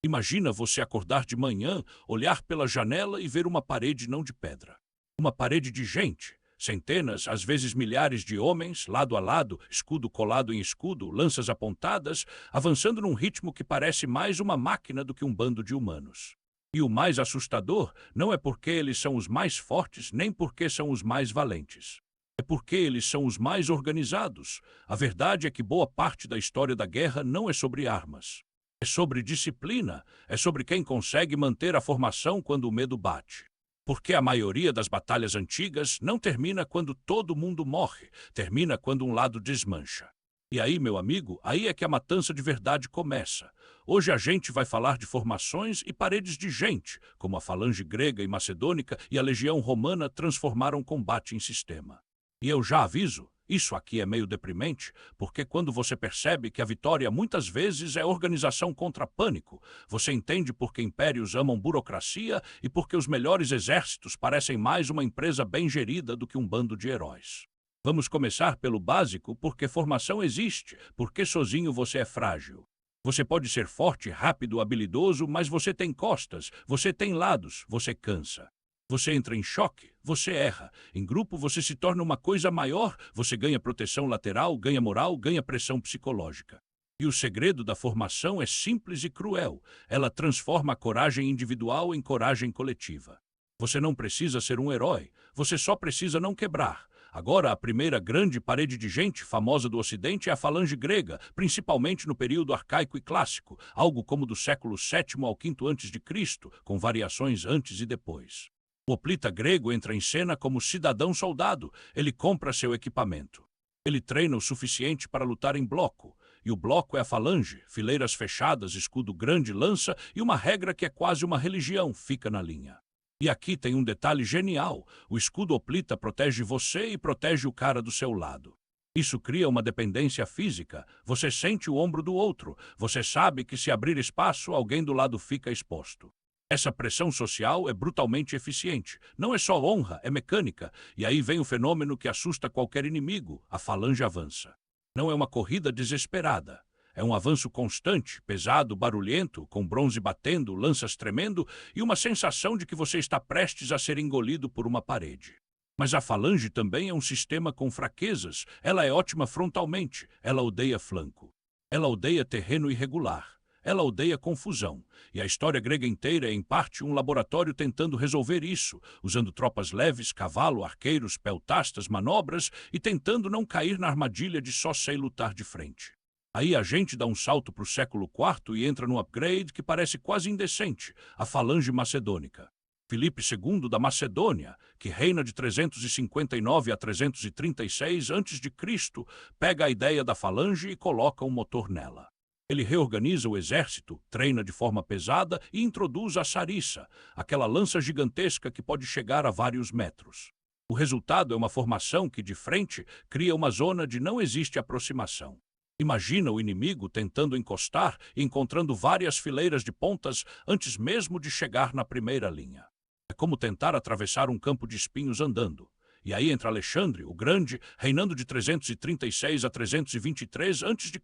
Imagina você acordar de manhã, olhar pela janela e ver uma parede não de pedra. Uma parede de gente. Centenas, às vezes milhares de homens, lado a lado, escudo colado em escudo, lanças apontadas, avançando num ritmo que parece mais uma máquina do que um bando de humanos. E o mais assustador não é porque eles são os mais fortes, nem porque são os mais valentes. É porque eles são os mais organizados. A verdade é que boa parte da história da guerra não é sobre armas. É sobre disciplina, é sobre quem consegue manter a formação quando o medo bate. Porque a maioria das batalhas antigas não termina quando todo mundo morre, termina quando um lado desmancha. E aí, meu amigo, aí é que a matança de verdade começa. Hoje a gente vai falar de formações e paredes de gente, como a falange grega e macedônica e a legião romana transformaram combate em sistema. E eu já aviso, isso aqui é meio deprimente, porque quando você percebe que a vitória muitas vezes é organização contra pânico, você entende por que impérios amam burocracia e porque os melhores exércitos parecem mais uma empresa bem gerida do que um bando de heróis. Vamos começar pelo básico, porque formação existe, porque sozinho você é frágil. Você pode ser forte, rápido, habilidoso, mas você tem costas, você tem lados, você cansa. Você entra em choque, você erra. Em grupo você se torna uma coisa maior, você ganha proteção lateral, ganha moral, ganha pressão psicológica. E o segredo da formação é simples e cruel. Ela transforma a coragem individual em coragem coletiva. Você não precisa ser um herói, você só precisa não quebrar. Agora, a primeira grande parede de gente famosa do Ocidente é a falange grega, principalmente no período arcaico e clássico, algo como do século VII ao V a.C., com variações antes e depois. O hoplita grego entra em cena como cidadão-soldado. Ele compra seu equipamento. Ele treina o suficiente para lutar em bloco. E o bloco é a falange, fileiras fechadas, escudo grande, lança e uma regra que é quase uma religião, fica na linha. E aqui tem um detalhe genial. O escudo hoplita protege você e protege o cara do seu lado. Isso cria uma dependência física. Você sente o ombro do outro. Você sabe que se abrir espaço, alguém do lado fica exposto. Essa pressão social é brutalmente eficiente. Não é só honra, é mecânica. E aí vem o fenômeno que assusta qualquer inimigo. A falange avança. Não é uma corrida desesperada. É um avanço constante, pesado, barulhento, com bronze batendo, lanças tremendo e uma sensação de que você está prestes a ser engolido por uma parede. Mas a falange também é um sistema com fraquezas. Ela é ótima frontalmente. Ela odeia flanco. Ela odeia terreno irregular. Ela odeia confusão, e a história grega inteira é, em parte, um laboratório tentando resolver isso, usando tropas leves, cavalo, arqueiros, peltastas, manobras e tentando não cair na armadilha de só sei lutar de frente. Aí a gente dá um salto para o século IV e entra num upgrade que parece quase indecente, a falange macedônica. Filipe II da Macedônia, que reina de 359 a 336 a.C., pega a ideia da falange e coloca um motor nela. Ele reorganiza o exército, treina de forma pesada e introduz a sarissa, aquela lança gigantesca que pode chegar a vários metros. O resultado é uma formação que, de frente, cria uma zona de não existe aproximação. Imagina o inimigo tentando encostar e encontrando várias fileiras de pontas antes mesmo de chegar na primeira linha. É como tentar atravessar um campo de espinhos andando. E aí entra Alexandre, o Grande, reinando de 336 a 323 a.C.,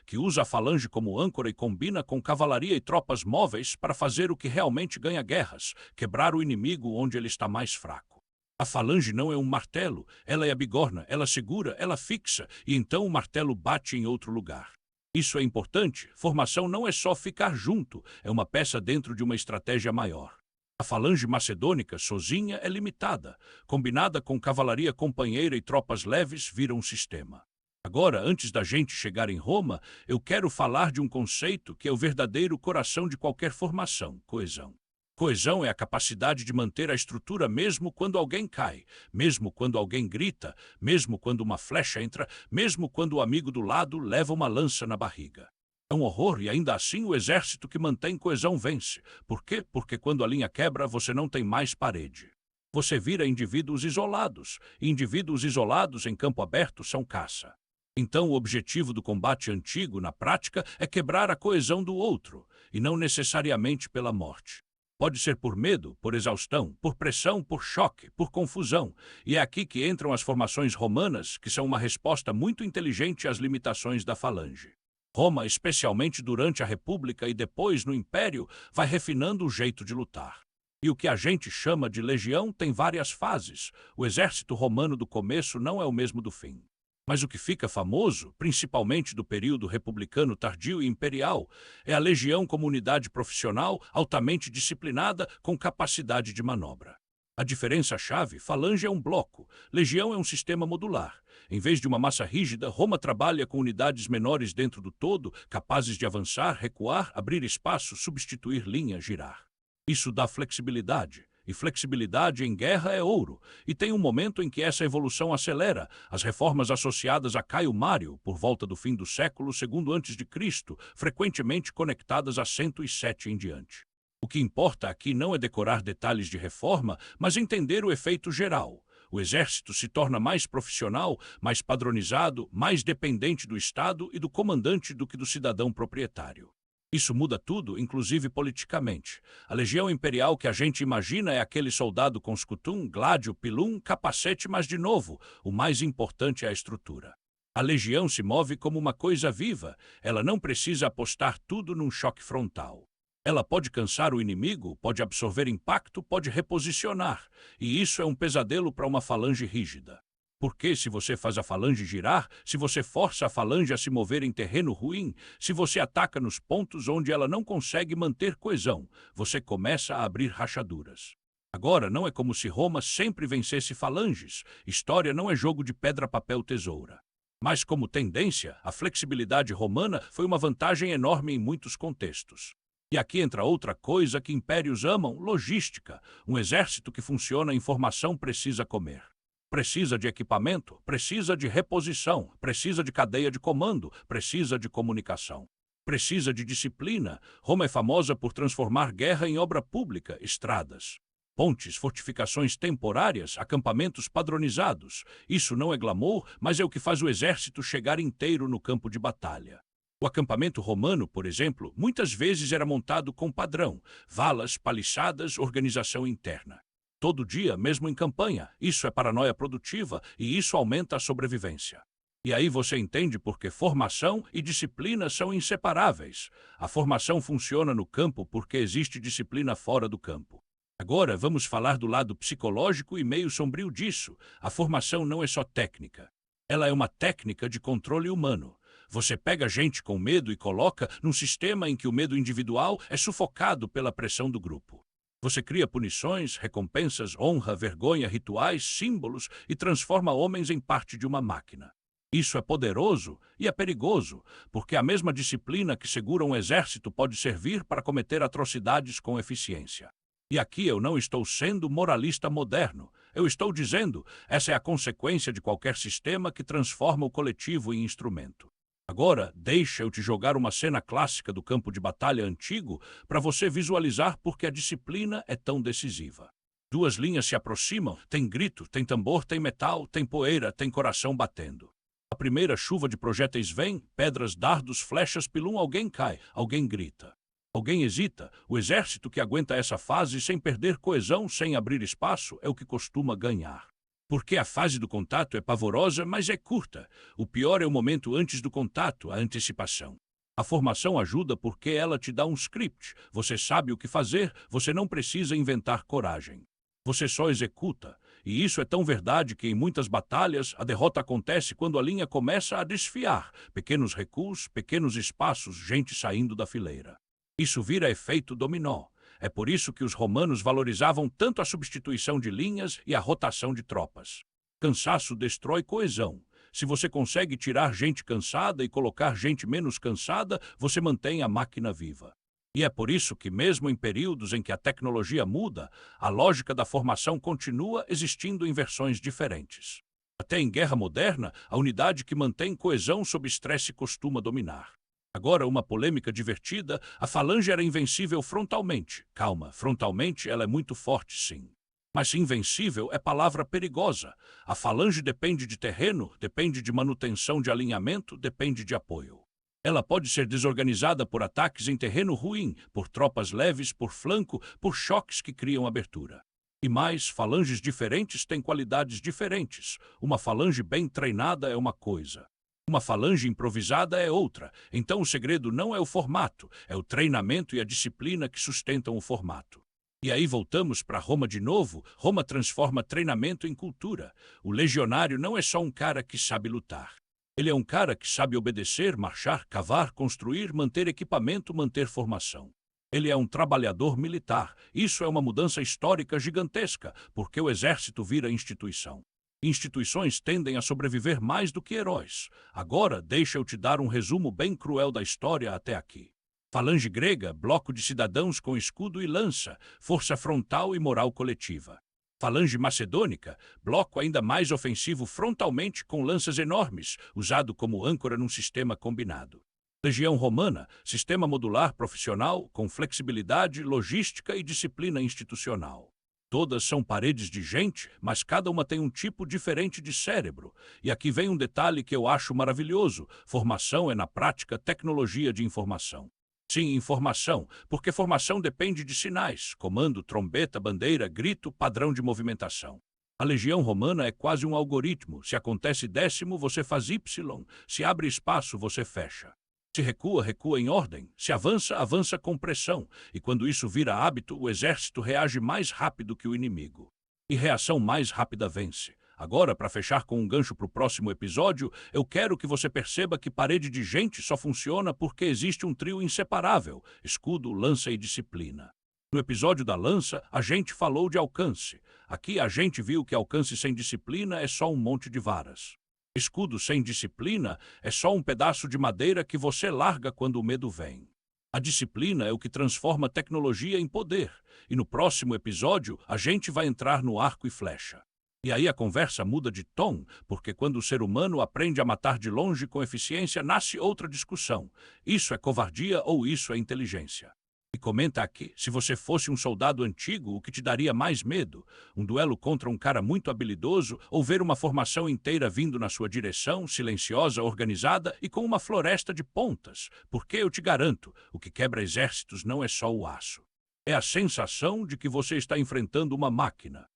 que usa a falange como âncora e combina com cavalaria e tropas móveis para fazer o que realmente ganha guerras, quebrar o inimigo onde ele está mais fraco. A falange não é um martelo, ela é a bigorna, ela segura, ela fixa, e então o martelo bate em outro lugar. Isso é importante, formação não é só ficar junto, é uma peça dentro de uma estratégia maior. A falange macedônica, sozinha, é limitada. Combinada com cavalaria companheira e tropas leves, vira um sistema. Agora, antes da gente chegar em Roma, eu quero falar de um conceito que é o verdadeiro coração de qualquer formação: coesão. Coesão é a capacidade de manter a estrutura mesmo quando alguém cai, mesmo quando alguém grita, mesmo quando uma flecha entra, mesmo quando o amigo do lado leva uma lança na barriga. É um horror e ainda assim o exército que mantém coesão vence. Por quê? Porque quando a linha quebra, você não tem mais parede. Você vira indivíduos isolados, e indivíduos isolados em campo aberto são caça. Então o objetivo do combate antigo, na prática, é quebrar a coesão do outro, e não necessariamente pela morte. Pode ser por medo, por exaustão, por pressão, por choque, por confusão. E é aqui que entram as formações romanas, que são uma resposta muito inteligente às limitações da falange. Roma, especialmente durante a República e depois no Império, vai refinando o jeito de lutar. E o que a gente chama de legião tem várias fases. O exército romano do começo não é o mesmo do fim. Mas o que fica famoso, principalmente do período republicano tardio e imperial, é a legião como unidade profissional altamente disciplinada com capacidade de manobra. A diferença-chave: falange é um bloco, legião é um sistema modular. Em vez de uma massa rígida, Roma trabalha com unidades menores dentro do todo, capazes de avançar, recuar, abrir espaço, substituir linha, girar. Isso dá flexibilidade. E flexibilidade em guerra é ouro. E tem um momento em que essa evolução acelera. As reformas associadas a Caio Mário, por volta do fim do século II a.C., frequentemente conectadas a 107 em diante. O que importa aqui não é decorar detalhes de reforma, mas entender o efeito geral. O exército se torna mais profissional, mais padronizado, mais dependente do Estado e do comandante do que do cidadão proprietário. Isso muda tudo, inclusive politicamente. A legião imperial que a gente imagina é aquele soldado com scutum, gládio, pilum, capacete, mas, de novo, o mais importante é a estrutura. A legião se move como uma coisa viva. Ela não precisa apostar tudo num choque frontal. Ela pode cansar o inimigo, pode absorver impacto, pode reposicionar. E isso é um pesadelo para uma falange rígida. Porque se você faz a falange girar, se você força a falange a se mover em terreno ruim, se você ataca nos pontos onde ela não consegue manter coesão, você começa a abrir rachaduras. Agora, não é como se Roma sempre vencesse falanges. História não é jogo de pedra, papel, tesoura. Mas como tendência, a flexibilidade romana foi uma vantagem enorme em muitos contextos. E aqui entra outra coisa que impérios amam: logística. Um exército que funciona em formação precisa comer. Precisa de equipamento, precisa de reposição, precisa de cadeia de comando, precisa de comunicação. Precisa de disciplina. Roma é famosa por transformar guerra em obra pública, estradas, pontes, fortificações temporárias, acampamentos padronizados. Isso não é glamour, mas é o que faz o exército chegar inteiro no campo de batalha. O acampamento romano, por exemplo, muitas vezes era montado com padrão: valas, paliçadas, organização interna. Todo dia, mesmo em campanha. Isso é paranoia produtiva e isso aumenta a sobrevivência. E aí você entende por que formação e disciplina são inseparáveis. A formação funciona no campo porque existe disciplina fora do campo. Agora vamos falar do lado psicológico e meio sombrio disso. A formação não é só técnica. Ela é uma técnica de controle humano. Você pega gente com medo e coloca num sistema em que o medo individual é sufocado pela pressão do grupo. Você cria punições, recompensas, honra, vergonha, rituais, símbolos e transforma homens em parte de uma máquina. Isso é poderoso e é perigoso, porque a mesma disciplina que segura um exército pode servir para cometer atrocidades com eficiência. E aqui eu não estou sendo moralista moderno. Eu estou dizendo, essa é a consequência de qualquer sistema que transforma o coletivo em instrumento. Agora, deixa eu te jogar uma cena clássica do campo de batalha antigo para você visualizar por que a disciplina é tão decisiva. Duas linhas se aproximam, tem grito, tem tambor, tem metal, tem poeira, tem coração batendo. A primeira chuva de projéteis vem, pedras, dardos, flechas, pilum, alguém cai, alguém grita. Alguém hesita. O exército que aguenta essa fase sem perder coesão, sem abrir espaço, é o que costuma ganhar. Porque a fase do contato é pavorosa, mas é curta. O pior é o momento antes do contato, a antecipação. A formação ajuda porque ela te dá um script. Você sabe o que fazer, você não precisa inventar coragem. Você só executa. E isso é tão verdade que em muitas batalhas a derrota acontece quando a linha começa a desfiar. Pequenos recuos, pequenos espaços, gente saindo da fileira. Isso vira efeito dominó. É por isso que os romanos valorizavam tanto a substituição de linhas e a rotação de tropas. Cansaço destrói coesão. Se você consegue tirar gente cansada e colocar gente menos cansada, você mantém a máquina viva. E é por isso que, mesmo em períodos em que a tecnologia muda, a lógica da formação continua existindo em versões diferentes. Até em guerra moderna, a unidade que mantém coesão sob estresse costuma dominar. Agora, uma polêmica divertida: a falange era invencível frontalmente. Calma, frontalmente ela é muito forte, sim. Mas invencível é palavra perigosa. A falange depende de terreno, depende de manutenção de alinhamento, depende de apoio. Ela pode ser desorganizada por ataques em terreno ruim, por tropas leves, por flanco, por choques que criam abertura. E mais, falanges diferentes têm qualidades diferentes. Uma falange bem treinada é uma coisa. Uma falange improvisada é outra, então o segredo não é o formato, é o treinamento e a disciplina que sustentam o formato. E aí voltamos para Roma de novo. Roma transforma treinamento em cultura. O legionário não é só um cara que sabe lutar. Ele é um cara que sabe obedecer, marchar, cavar, construir, manter equipamento, manter formação. Ele é um trabalhador militar. Isso é uma mudança histórica gigantesca, porque o exército vira instituição. Instituições tendem a sobreviver mais do que heróis. Agora, deixa eu te dar um resumo bem cruel da história até aqui. Falange grega, bloco de cidadãos com escudo e lança, força frontal e moral coletiva. Falange macedônica, bloco ainda mais ofensivo frontalmente com lanças enormes, usado como âncora num sistema combinado. Legião romana, sistema modular profissional com flexibilidade, logística e disciplina institucional. Todas são paredes de gente, mas cada uma tem um tipo diferente de cérebro. E aqui vem um detalhe que eu acho maravilhoso: formação é, na prática, tecnologia de informação. Sim, informação, porque formação depende de sinais: comando, trombeta, bandeira, grito, padrão de movimentação. A legião romana é quase um algoritmo. Se acontece décimo, você faz Y. Se abre espaço, você fecha. Se recua, recua em ordem. Se avança, avança com pressão. E quando isso vira hábito, o exército reage mais rápido que o inimigo. E reação mais rápida vence. Agora, para fechar com um gancho para o próximo episódio, eu quero que você perceba que parede de gente só funciona porque existe um trio inseparável: escudo, lança e disciplina. No episódio da lança, a gente falou de alcance. Aqui a gente viu que alcance sem disciplina é só um monte de varas. Escudo sem disciplina é só um pedaço de madeira que você larga quando o medo vem. A disciplina é o que transforma tecnologia em poder. E no próximo episódio, a gente vai entrar no arco e flecha. E aí a conversa muda de tom, porque quando o ser humano aprende a matar de longe com eficiência, nasce outra discussão. Isso é covardia ou isso é inteligência? E comenta aqui, se você fosse um soldado antigo, o que te daria mais medo? Um duelo contra um cara muito habilidoso ou ver uma formação inteira vindo na sua direção, silenciosa, organizada e com uma floresta de pontas? Porque eu te garanto, o que quebra exércitos não é só o aço. É a sensação de que você está enfrentando uma máquina.